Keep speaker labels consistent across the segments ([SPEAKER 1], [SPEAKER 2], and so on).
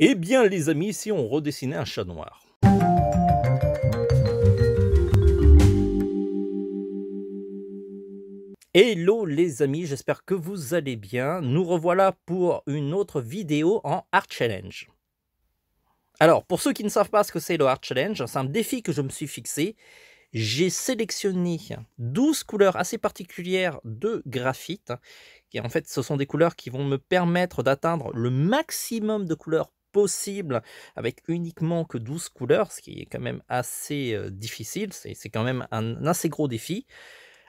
[SPEAKER 1] Eh bien les amis, ici on redessinait un chat noir. Hello les amis, j'espère que vous allez bien. Nous revoilà pour une autre vidéo en Art Challenge. Alors, pour ceux qui ne savent pas ce que c'est le Art Challenge, c'est un défi que je me suis fixé. J'ai sélectionné 12 couleurs assez particulières de graphite. Et en fait, ce sont des couleurs qui vont me permettre d'atteindre le maximum de couleurs possible avec uniquement que 12 couleurs, ce qui est quand même assez difficile. C'est quand même un assez gros défi.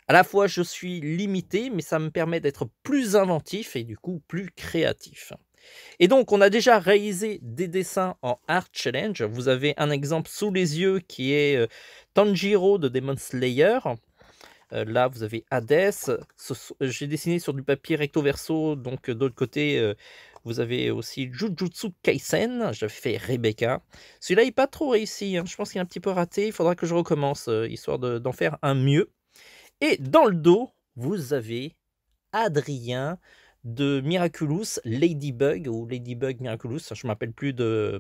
[SPEAKER 1] À la fois, je suis limité, mais ça me permet d'être plus inventif et du coup plus créatif. Et donc, on a déjà réalisé des dessins en Art Challenge. Vous avez un exemple sous les yeux qui est Tanjiro de Demon Slayer. Là, vous avez Hades. J'ai dessiné sur du papier recto verso, donc de l'autre côté, vous avez aussi Jujutsu Kaisen. J'avais fait Rebecca. Celui-là, il n'est pas trop réussi, hein. Je pense qu'il est un petit peu raté. Il faudra que je recommence, histoire d'en faire un mieux. Et dans le dos, vous avez Adrien de Miraculous Ladybug ou Ladybug Miraculous, je ne m'appelle plus de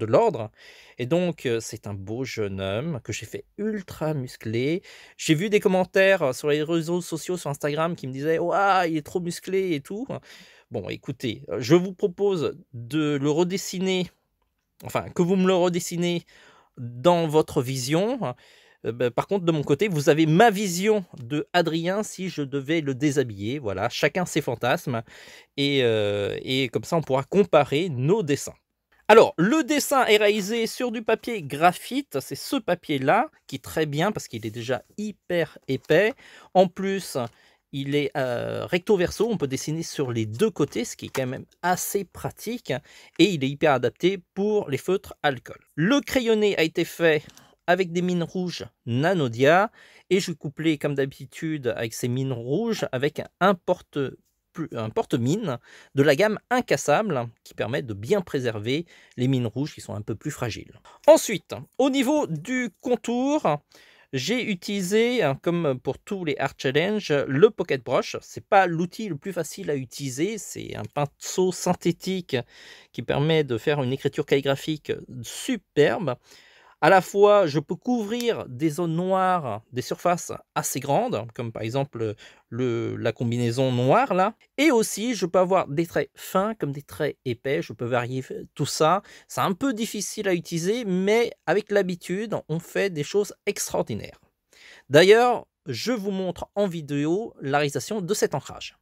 [SPEAKER 1] l'ordre. Et donc, c'est un beau jeune homme que j'ai fait ultra musclé. J'ai vu des commentaires sur les réseaux sociaux, sur Instagram, qui me disaient « Ouah, il est trop musclé et tout ». Bon, écoutez, je vous propose de le redessiner, enfin, que vous me le redessinez dans votre vision. Par contre, de mon côté, vous avez ma vision de Adrien si je devais le déshabiller. Voilà, chacun ses fantasmes. Et comme ça, on pourra comparer nos dessins. Alors, le dessin est réalisé sur du papier graphite. C'est ce papier-là qui est très bien parce qu'il est déjà hyper épais. En plus, il est recto verso. On peut dessiner sur les deux côtés, ce qui est quand même assez pratique. Et il est hyper adapté pour les feutres alcool. Le crayonné a été fait avec des mines rouges Nanodia, et je couplais comme d'habitude avec ces mines rouges avec un porte-mine de la gamme incassable qui permet de bien préserver les mines rouges qui sont un peu plus fragiles. Ensuite, au niveau du contour, j'ai utilisé, comme pour tous les Art Challenge, le Pocket Brush. C'est pas l'outil le plus facile à utiliser, c'est un pinceau synthétique qui permet de faire une écriture calligraphique superbe. À la fois, je peux couvrir des zones noires, des surfaces assez grandes, comme par exemple la combinaison noire là. Et aussi, je peux avoir des traits fins comme des traits épais. Je peux varier tout ça. C'est un peu difficile à utiliser, mais avec l'habitude, on fait des choses extraordinaires. D'ailleurs, je vous montre en vidéo la réalisation de cet ancrage.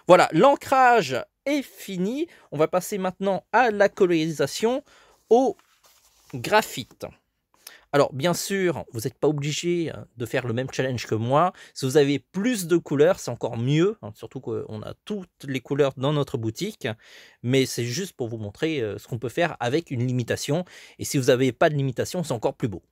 [SPEAKER 1] Voilà, l'ancrage est fini. On va passer maintenant à la colorisation au graphite. Alors, bien sûr, vous n'êtes pas obligé de faire le même challenge que moi. Si vous avez plus de couleurs, c'est encore mieux, hein, surtout qu'on a toutes les couleurs dans notre boutique. Mais c'est juste pour vous montrer ce qu'on peut faire avec une limitation. Et si vous n'avez pas de limitation, c'est encore plus beau.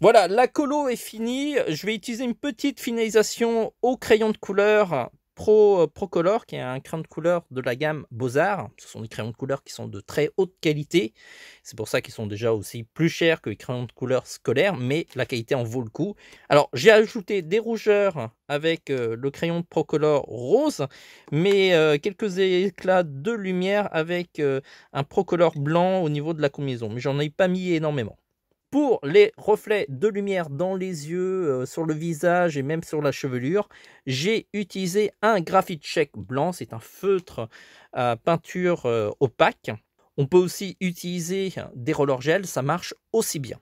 [SPEAKER 1] Voilà, la colo est finie. Je vais utiliser une petite finalisation au crayon de couleur Procolor, qui est un crayon de couleur de la gamme Beaux-Arts. Ce sont des crayons de couleur qui sont de très haute qualité. C'est pour ça qu'ils sont déjà aussi plus chers que les crayons de couleur scolaires, mais la qualité en vaut le coup. Alors, j'ai ajouté des rougeurs avec le crayon Procolor rose, mais quelques éclats de lumière avec un Procolor blanc au niveau de la combinaison. Mais j'en ai pas mis énormément. Pour les reflets de lumière dans les yeux, sur le visage et même sur la chevelure, j'ai utilisé un graphite check blanc. C'est un feutre à peinture opaque. On peut aussi utiliser des rollers gel, ça marche aussi bien.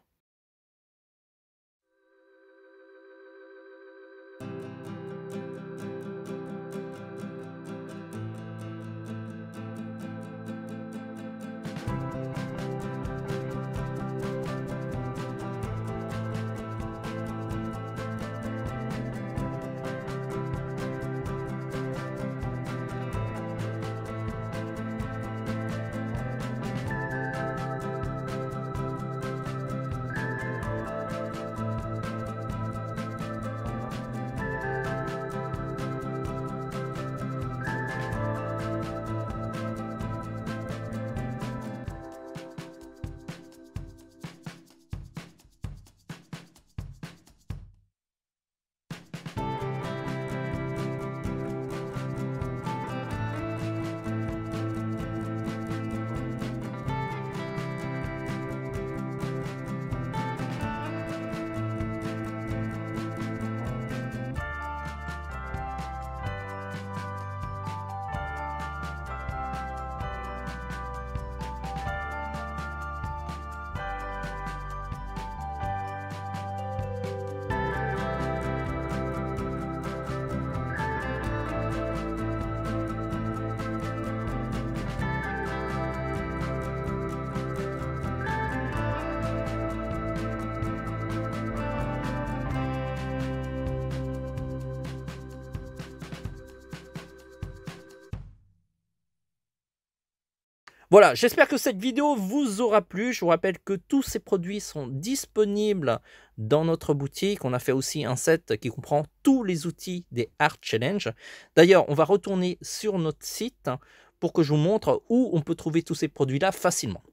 [SPEAKER 1] Voilà, j'espère que cette vidéo vous aura plu. Je vous rappelle que tous ces produits sont disponibles dans notre boutique. On a fait aussi un set qui comprend tous les outils des Art Challenge. D'ailleurs, on va retourner sur notre site pour que je vous montre où on peut trouver tous ces produits-là facilement.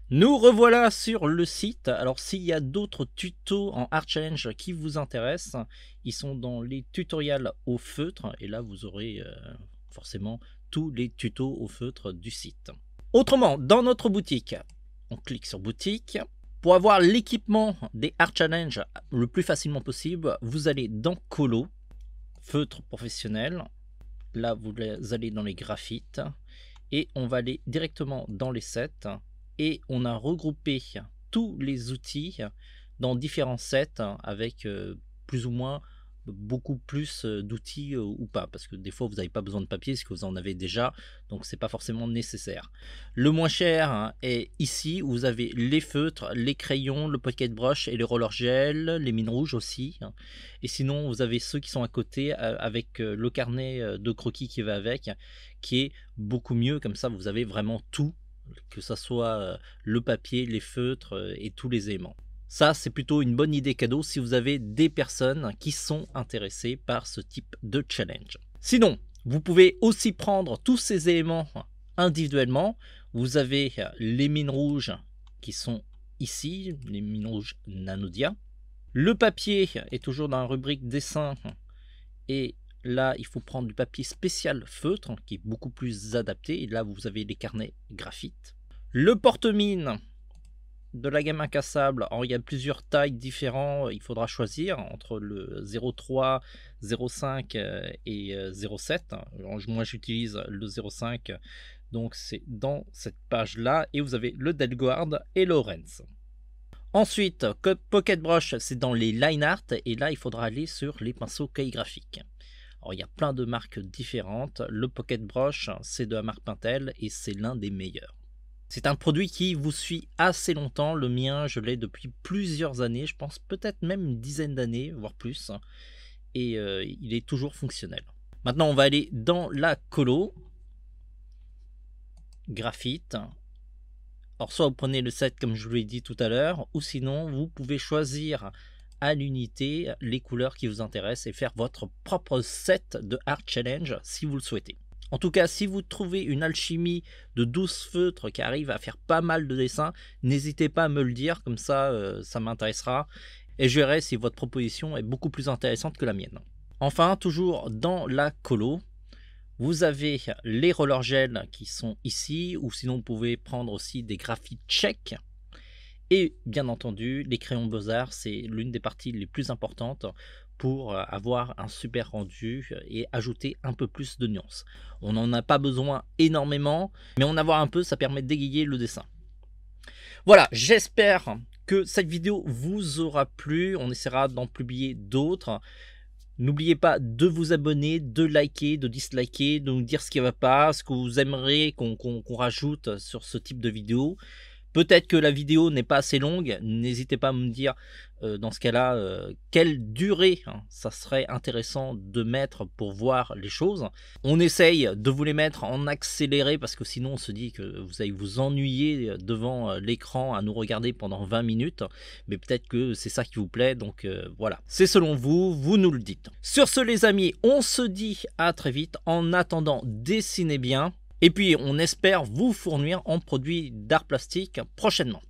[SPEAKER 1] Nous revoilà sur le site. Alors, s'il y a d'autres tutos en Art Challenge qui vous intéressent, ils sont dans les tutoriels au feutre. Et là, vous aurez forcément tous les tutos au feutre du site. Autrement, dans notre boutique, on clique sur boutique. Pour avoir l'équipement des Art Challenge le plus facilement possible, vous allez dans Colo, feutre professionnel. Là, vous allez dans les graphites et on va aller directement dans les sets. Et on a regroupé tous les outils dans différents sets avec plus ou moins beaucoup plus d'outils ou pas, parce que des fois vous n'avez pas besoin de papier parce que vous en avez déjà, donc c'est pas forcément nécessaire. Le moins cher est ici où vous avez les feutres, les crayons, le pocket brush et les rollers gel, les mines rouges aussi, et sinon vous avez ceux qui sont à côté avec le carnet de croquis qui va avec, qui est beaucoup mieux. Comme ça vous avez vraiment tout, que ça soit le papier, les feutres et tous les éléments. Ça, c'est plutôt une bonne idée cadeau si vous avez des personnes qui sont intéressées par ce type de challenge. Sinon, vous pouvez aussi prendre tous ces éléments individuellement. Vous avez les mines rouges qui sont ici, les mines rouges Nanodia. Le papier est toujours dans la rubrique dessin et là, il faut prendre du papier spécial feutre qui est beaucoup plus adapté. Et là, vous avez les carnets graphite. Le porte-mine de la gamme incassable, alors il y a plusieurs tailles différentes, il faudra choisir entre le 0,3, 0,5 et 0,7. Moi j'utilise le 0,5, donc c'est dans cette page là, et vous avez le Delguard et Lawrence. Ensuite, Pocket Brush, c'est dans les line art, et là il faudra aller sur les pinceaux calligraphiques. Alors il y a plein de marques différentes. Le Pocket Brush, c'est de la marque Pentel et c'est l'un des meilleurs. C'est un produit qui vous suit assez longtemps. Le mien, je l'ai depuis plusieurs années, je pense peut-être même une dizaine d'années, voire plus. Et il est toujours fonctionnel. Maintenant, on va aller dans la colo. Graphite. Alors soit vous prenez le set comme je vous l'ai dit tout à l'heure, ou sinon vous pouvez choisir à l'unité les couleurs qui vous intéressent et faire votre propre set de Art Challenge si vous le souhaitez. En tout cas, si vous trouvez une alchimie de 12 feutres qui arrive à faire pas mal de dessins, n'hésitez pas à me le dire, comme ça, ça m'intéressera. Et je verrai si votre proposition est beaucoup plus intéressante que la mienne. Enfin, toujours dans la colo, vous avez les roller gel qui sont ici, ou sinon vous pouvez prendre aussi des graphites tchèques. Et bien entendu, les crayons Beaux-Arts, c'est l'une des parties les plus importantes pour avoir un super rendu et ajouter un peu plus de nuances. On n'en a pas besoin énormément, mais en avoir un peu, ça permet d'égayer le dessin. Voilà, j'espère que cette vidéo vous aura plu. On essaiera d'en publier d'autres. N'oubliez pas de vous abonner, de liker, de disliker, de nous dire ce qui ne va pas, ce que vous aimeriez qu'on rajoute sur ce type de vidéo. Peut-être que la vidéo n'est pas assez longue, n'hésitez pas à me dire dans ce cas-là quelle durée ça serait intéressant de mettre pour voir les choses. On essaye de vous les mettre en accéléré parce que sinon on se dit que vous allez vous ennuyer devant l'écran à nous regarder pendant 20 minutes. Mais peut-être que c'est ça qui vous plaît, donc voilà. C'est selon vous, vous nous le dites. Sur ce les amis, on se dit à très vite. En attendant, dessinez bien. Et puis, on espère vous fournir en produits d'art plastique prochainement.